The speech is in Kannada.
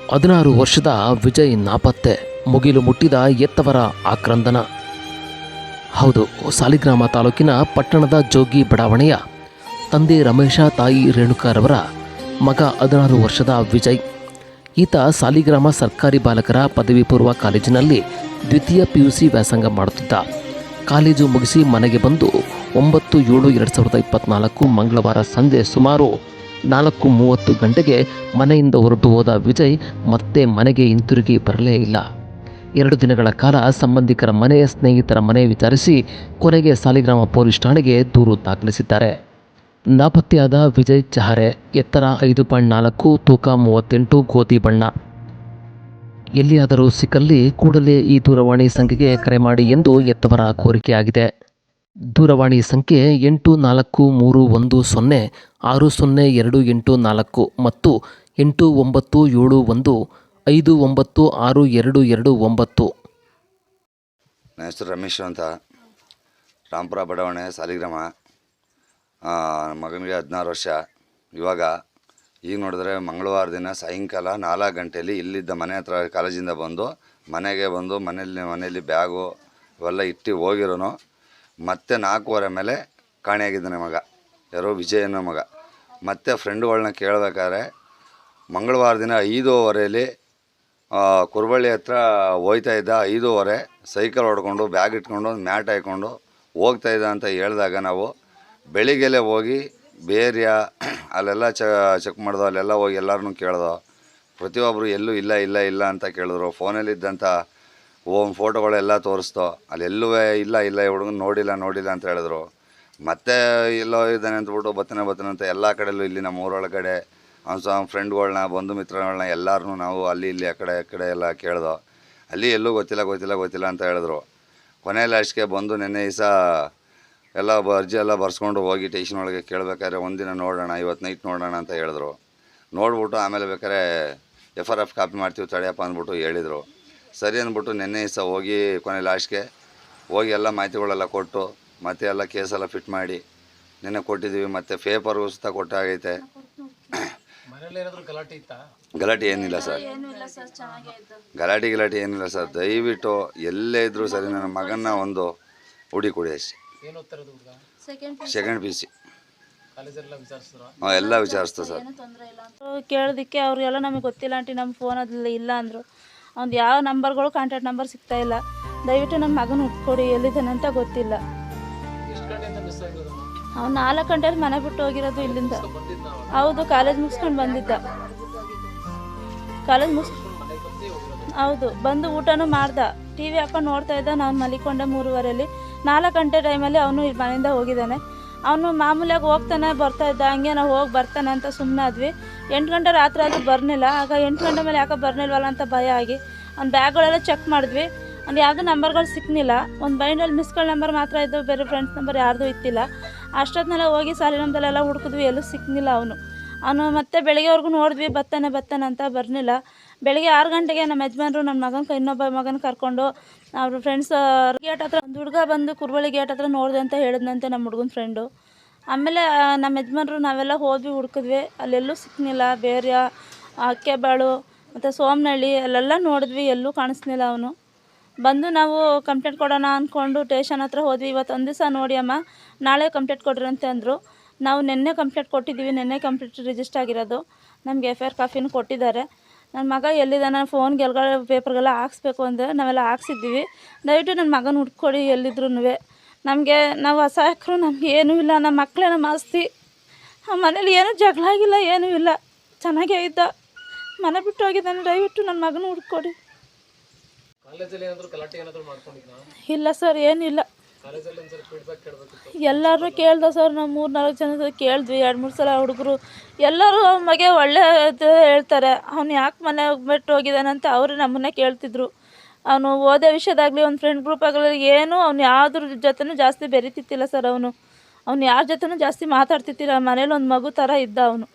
16 ವರ್ಷದ ವಿಜಯ್ ನಾಪತ್ತೆ, ಮುಗಿಲು ಮುಟ್ಟಿದ ಎತ್ತವರ ಆಕ್ರಂದನ. ಹೌದು, ಸಾಲಿಗ್ರಾಮ ತಾಲೂಕಿನ ಪಟ್ಟಣದ ಜೋಗಿ ಬಡಾವಣೆಯ ತಂದೆ ರಮೇಶ, ತಾಯಿ ರೇಣುಕಾರವರ ಮಗ 16 ವರ್ಷದ ವಿಜಯ್. ಈತ ಸಾಲಿಗ್ರಾಮ ಸರ್ಕಾರಿ ಬಾಲಕರ ಪದವಿ ಪೂರ್ವ ಕಾಲೇಜಿನಲ್ಲಿ ದ್ವಿತೀಯ PUC ವ್ಯಾಸಂಗ ಮಾಡುತ್ತಿದ್ದ. ಕಾಲೇಜು ಮುಗಿಸಿ ಮನೆಗೆ ಬಂದು 9/7/2024 ಮಂಗಳವಾರ ಸಂಜೆ ಸುಮಾರು 4:30 ಗಂಟೆಗೆ ಮನೆಯಿಂದ ಹೊರಟು ಹೋದ ವಿಜಯ್ ಮತ್ತೆ ಮನೆಗೆ ಹಿಂತಿರುಗಿ ಬರಲೇ ಇಲ್ಲ. 2 ದಿನಗಳ ಕಾಲ ಸಂಬಂಧಿಕರ ಮನೆ, ಸ್ನೇಹಿತರ ಮನೆ ವಿಚಾರಿಸಿ ಕೊನೆಗೆ ಸಾಲಿಗ್ರಾಮ ಪೊಲೀಸ್ ಠಾಣೆಗೆ ದೂರು ದಾಖಲಿಸಿದ್ದಾರೆ. ನಾಪತ್ತೆಯಾದ ವಿಜಯ್ ಚಹರೆ, ಎತ್ತರ 5.4, ತೂಕ 38, ಗೋಧಿ ಬಣ್ಣ. ಎಲ್ಲಿಯಾದರೂ ಸಿಕ್ಕಲ್ಲಿ ಕೂಡಲೇ ಈ ದೂರವಾಣಿ ಸಂಖ್ಯೆಗೆ ಕರೆ ಮಾಡಿ ಎಂದು ಎತ್ತವರ ಕೋರಿಕೆಯಾಗಿದೆ. ದೂರವಾಣಿ ಸಂಖ್ಯೆ 8410602884 ಮತ್ತು 8971596229. ನನ್ನ ಹೆಸರು ರಮೇಶ್ ಅಂತ, ರಾಂಪುರ ಬಡಾವಣೆ, ಸಾಲಿಗ್ರಾಮ. ಮಗನಿಗೆ 16 ವರ್ಷ. ಇವಾಗ ಈಗ ನೋಡಿದ್ರೆ ಮಂಗಳವಾರ ದಿನ ಸಾಯಂಕಾಲ 4 ಗಂಟೆಯಲ್ಲಿ ಇಲ್ಲಿದ್ದ ಮನೆ ಹತ್ರ ಕಾಲೇಜಿಂದ ಬಂದು ಮನೆಗೆ ಬಂದು ಮನೆಯಲ್ಲಿ ಬ್ಯಾಗು ಇವೆಲ್ಲ ಇಟ್ಟು ಹೋಗಿರೋನು. ಮತ್ತೆ 4:15 ಮೇಲೆ ಕಾಣೆಯಾಗಿದ್ದಾನೆ ಮಗ, ಯಾರೋ ವಿಜಯ್ ಅನ್ನೋ ಮಗ. ಮತ್ತು ಫ್ರೆಂಡ್ಗಳನ್ನ ಕೇಳಬೇಕಾದ್ರೆ ಮಂಗಳವಾರ ದಿನ 5:15 ಕುರುಬಳ್ಳಿ ಹತ್ರ ಹೋಗ್ತಾ ಇದ್ದ. 5:15 ಸೈಕಲ್ ಹೊಡ್ಕೊಂಡು ಬ್ಯಾಗ್ ಇಟ್ಕೊಂಡು ಮ್ಯಾಟ್ ಹಾಕ್ಕೊಂಡು ಹೋಗ್ತಾಯಿದ್ದ ಅಂತ ಹೇಳಿದಾಗ ನಾವು ಬೆಳಿಗ್ಗೆಲೆ ಹೋಗಿ ಬೇರೆ ಅಲ್ಲೆಲ್ಲ ಚೆಕ್ ಮಾಡ್ದೋ. ಅಲ್ಲೆಲ್ಲ ಹೋಗಿ ಎಲ್ಲರನ್ನೂ ಕೇಳ್ದೋ. ಪ್ರತಿಯೊಬ್ಬರು ಎಲ್ಲೂ ಇಲ್ಲ ಅಂತ ಕೇಳಿದ್ರು. ಫೋನಲ್ಲಿದ್ದಂಥ ಫೋಟೋಗಳೆಲ್ಲ ತೋರಿಸ್ತೋ. ಅಲ್ಲೆಲ್ಲೂ ಇಲ್ಲ ಈ ಹುಡುಗನ ನೋಡಿಲ್ಲ ಅಂತ ಹೇಳಿದ್ರು. ಮತ್ತೆ ಎಲ್ಲೋ ಇದ್ದಾನೆ ಅಂದ್ಬಿಟ್ಟು ಬರ್ತಾನೆ ಅಂತ ಎಲ್ಲ ಕಡೆಯಲ್ಲೂ ಇಲ್ಲಿ ನಮ್ಮ ಊರೊಳಗಡೆ ಅವ್ನ ಫ್ರೆಂಡ್ಗಳನ್ನ, ಬಂಧು ಮಿತ್ರಗಳನ್ನ ಎಲ್ಲರನ್ನೂ ನಾವು ಅಲ್ಲಿ ಇಲ್ಲಿ ಆ ಕಡೆ ಎಲ್ಲ ಕೇಳ್ದೋ. ಅಲ್ಲಿ ಎಲ್ಲೂ ಗೊತ್ತಿಲ್ಲ ಅಂತ ಹೇಳಿದ್ರು. ಕೊನೆಯಲ್ಲಿ ಅಷ್ಟಕ್ಕೆ ಬಂದು ನೆನ್ನೆ ದಿವಸ ಎಲ್ಲ ಅರ್ಜಿ ಎಲ್ಲ ಬರ್ಸ್ಕೊಂಡು ಹೋಗಿ ಟೇಷನ್ ಒಳಗೆ ಕೇಳಬೇಕಾದ್ರೆ ಒಂದಿನ ನೋಡೋಣ, ಇವತ್ತು ನೈಟ್ ನೋಡೋಣ ಅಂತ ಹೇಳಿದ್ರು. ನೋಡ್ಬಿಟ್ಟು ಆಮೇಲೆ ಬೇಕಾದ್ರೆ FRF ಕಾಪಿ ಮಾಡ್ತೀವಿ ತಡೆಯಪ್ಪ ಅಂದ್ಬಿಟ್ಟು ಹೇಳಿದರು. ಸರಿ ಅಂದ್ಬಿಟ್ಟು ನೆನ್ನೆ ದಿವಸ ಹೋಗಿ ಕೊನೆ ಲಾಸ್ಟ್ಗೆ ಹೋಗಿ ಎಲ್ಲ ಮಾಹಿತಿಗಳೆಲ್ಲ ಕೊಟ್ಟು ಮತ್ತೆ ಎಲ್ಲ ಕೇಸೆಲ್ಲ ಫಿಟ್ ಮಾಡಿ ನೆನ್ನೆ ಕೊಟ್ಟಿದ್ದೀವಿ. ಮತ್ತು ಪೇಪರ್ಗೂ ಸುತ್ತ ಕೊಟ್ಟಾಗೈತೆ. ಗಲಾಟೆ ಏನಿಲ್ಲ ಸರ್, ಗಲಾಟೆ ಏನಿಲ್ಲ ಸರ್. ದಯವಿಟ್ಟು ಎಲ್ಲೇ ಇದ್ದರೂ ಸರಿ ನನ್ನ ಮಗನ ಒಂದು ಹುಡುಕೊಡಿ ಅಷ್ಟೇ. Second PUC. ಎಲ್ಲ ವಿಚಾರಿಸ್ತು ಸರ್. ಕೇಳೋದಕ್ಕೆ ಅವ್ರಿಗೆಲ್ಲ ನಮಗೆ ಗೊತ್ತಿಲ್ಲ ಆಂಟಿ, ನಮ್ಮ ಫೋನಲ್ಲಿ ಇಲ್ಲ ಅಂದರು. ಅವ್ನು ಯಾವ ನಂಬರ್ಗಳು ಕಾಂಟ್ಯಾಕ್ಟ್ ನಂಬರ್ ಸಿಗ್ತಾ ಇಲ್ಲ. ದಯವಿಟ್ಟು ನನ್ನ ಮಗನ ಹುಡ್ಕೊಡಿ, ಎಲ್ಲಿದ್ದಾನೆ ಅಂತ ಗೊತ್ತಿಲ್ಲ. ಅವ್ನು 4 ಗಂಟೆಯಲ್ಲಿ ಮನೆ ಬಿಟ್ಟು ಹೋಗಿರೋದು ಇಲ್ಲಿಂದ. ಹೌದು, ಕಾಲೇಜ್ ಮುಗಿಸ್ಕೊಂಡು ಬಂದಿದ್ದ. ಹೌದು, ಬಂದು ಊಟನೂ ಮಾಡ್ದ. TV ಹಾಕೊಂಡು ನೋಡ್ತಾ ಇದ್ದ. ನಾನು ಮಲಿಕೊಂಡೆ 3:15. 4 ಗಂಟೆ ಟೈಮಲ್ಲಿ ಅವನು ಮನೆಯಿಂದ ಹೋಗಿದ್ದಾನೆ. ಅವನು ಮಾಮೂಲಿಯಾಗಿ ಹೋಗ್ತಾನೆ ಬರ್ತಾ ಇದ್ದ. ಹಂಗೆ ನಾವು ಹೋಗಿ ಬರ್ತಾನೆ ಅಂತ ಸುಮ್ಮನೆ ಆದ್ವಿ. 8 ಗಂಟೆ ರಾತ್ರಿ ಆದರೂ ಬರ್ನಿಲ್ಲ. ಆಗ 8 ಗಂಟೆ ಮೇಲೆ ಯಾಕೆ ಬರ್ನಿಲ್ವಲ್ಲ ಅಂತ ಭಯ ಆಗಿ ಅವ್ನ ಬ್ಯಾಗ್ಗಳೆಲ್ಲ ಚೆಕ್ ಮಾಡಿದ್ವಿ. ಅವ್ನು ಯಾವುದೂ ನಂಬರ್ಗಳು ಸಿಕ್ಕಲಿಲ್ಲ. ಒಂದು ಬೈಂಡಲ್ಲಿ ಮಿಸ್ ಕಾಲ್ ನಂಬರ್ ಮಾತ್ರ ಇದ್ದವು, ಬೇರೆ ಫ್ರೆಂಡ್ಸ್ ನಂಬರ್ ಯಾರ್ದು ಇತ್ತಿಲ್ಲ. ಅಷ್ಟೊತ್ತಿನೆಲ್ಲ ಹೋಗಿ ಸಾಲಿನಂದಲೆಲ್ಲ ಹುಡುಕಿದ್ವಿ, ಎಲ್ಲೂ ಸಿಕ್ಕಲಿಲ್ಲ ಅವನು. ಮತ್ತೆ ಬೆಳಗ್ಗೆವರೆಗೂ ನೋಡಿದ್ವಿ, ಬರ್ತಾನೆ ಅಂತ ಬರ್ನಿಲ್ಲ. ಬೆಳಗ್ಗೆ 6 ಗಂಟೆಗೆ ನಮ್ಮ ಯಜಮಾನ್ರು ನನ್ನ ಇನ್ನೊಬ್ಬ ಮಗನ ಕರ್ಕೊಂಡು ಅವ್ರ ಫ್ರೆಂಡ್ಸ್ ಗೇಟ್ ಹತ್ರ ಒಂದು ಹುಡುಗ ಬಂದು ಕುರುಬಳ್ಳಿ ಗೇಟ್ ಹತ್ರ ನೋಡಿದೆ ಅಂತ ಹೇಳಿದ್ನಂತೆ ನಮ್ಮ ಹುಡುಗನ ಫ್ರೆಂಡು. ಆಮೇಲೆ ನಮ್ಮ ಯಜಮಾನ್ರು ನಾವೆಲ್ಲ ಹೋದ್ವಿ, ಹುಡುಕಿದ್ವಿ, ಅಲ್ಲೆಲ್ಲೂ ಸಿಕ್ಕಲಿಲ್ಲ. ಬೇರೆ ಅಕ್ಕೆಬಾಳು ಮತ್ತು ಸೋಮನಹಳ್ಳಿ ಅಲ್ಲೆಲ್ಲ ನೋಡಿದ್ವಿ, ಎಲ್ಲೂ ಕಾಣಿಸ್ಲಿಲ್ಲ ಅವನು. ಬಂದು ನಾವು ಕಂಪ್ಲೇಂಟ್ ಕೊಡೋಣ ಅಂದ್ಕೊಂಡು ಸ್ಟೇಷನ್ ಹತ್ರ ಹೋದ್ವಿ. ಇವತ್ತು ಒಂದು ದಿವಸ ನೋಡಿ ಅಮ್ಮ, ನಾಳೆ ಕಂಪ್ಲೇಂಟ್ ಕೊಡ್ರಿ ಅಂತ ಅಂದರು. ನಾವು ನಿನ್ನೆ ಕಂಪ್ಲೇಂಟ್ ಕೊಟ್ಟಿದ್ದೀವಿ, ನಿನ್ನೆ ಕಂಪ್ಲೇಂಟ್ ರಿಜಿಸ್ಟರ್ ಆಗಿರೋದು. ನಮಗೆ FIR ಕಾಪಿನೂ ಕೊಟ್ಟಿದ್ದಾರೆ. ನನ್ನ ಮಗ ಎಲ್ಲಿದ್ದಾನೆ, ಫೋನ್ಗೆಲ್ಲ ಪೇಪರ್ಗೆಲ್ಲ ಹಾಕ್ಸ್ಬೇಕು ಅಂದರೆ ನಾವೆಲ್ಲ ಹಾಕ್ಸಿದ್ದೀವಿ. ದಯವಿಟ್ಟು ನನ್ನ ಮಗನ ಹುಡ್ಕೊಡಿ ಎಲ್ಲಿದ್ರು. ನಾವು ಅಸಹಾಯಕರು, ನಮ್ಗೆ ಏನೂ ಇಲ್ಲ. ನಮ್ಮ ಮಕ್ಕಳೇ ನಮ್ಮ ಆಸ್ತಿ. ಮನೇಲಿ ಏನೂ ಜಗಳ ಆಗಿಲ್ಲ, ಏನೂ ಇಲ್ಲ, ಚೆನ್ನಾಗೇ ಇದ್ದ. ಮನೆ ಬಿಟ್ಟು ಹೋಗಿದ್ದಾನೆ. ದಯವಿಟ್ಟು ನನ್ನ ಮಗನ ಹುಡ್ಕೊಡಿ. ಇಲ್ಲ ಸರ್, ಏನಿಲ್ಲ. ಎಲ್ಲರೂ ಕೇಳ್ದ ಸರ್. ನಾವು 3-4 ಜನ ಕೇಳಿದ್ವಿ, 2-3 ಸಲ ಹುಡುಗರು ಎಲ್ಲರೂ ಅವನ ಬಗ್ಗೆ ಒಳ್ಳೆಯದು ಹೇಳ್ತಾರೆ. ಅವನು ಯಾಕೆ ಮನೆ ಬಿಟ್ಟು ಹೋಗಿದ್ದಾನೆ ಅಂತ ಅವರು ನಮ್ಮನ್ನೇ ಕೇಳ್ತಿದ್ರು. ಅವನು ಓದೋ ವಿಷಯದಾಗಲಿ, ಒಂದು ಫ್ರೆಂಡ್ ಗ್ರೂಪ್ ಆಗಲಿ, ಏನೂ ಅವ್ನು ಯಾವುದ್ರ ಜೊತೆನೂ ಜಾಸ್ತಿ ಬೆರೀತಿತ್ತಿಲ್ಲ ಸರ್. ಅವನು ಯಾರ ಜೊತೆನೂ ಜಾಸ್ತಿ ಮಾತಾಡ್ತಿತ್ತಿಲ್ಲ. ಮನೇಲಿ ಒಂದು ಮಗು ಥರ ಇದ್ದ ಅವನು.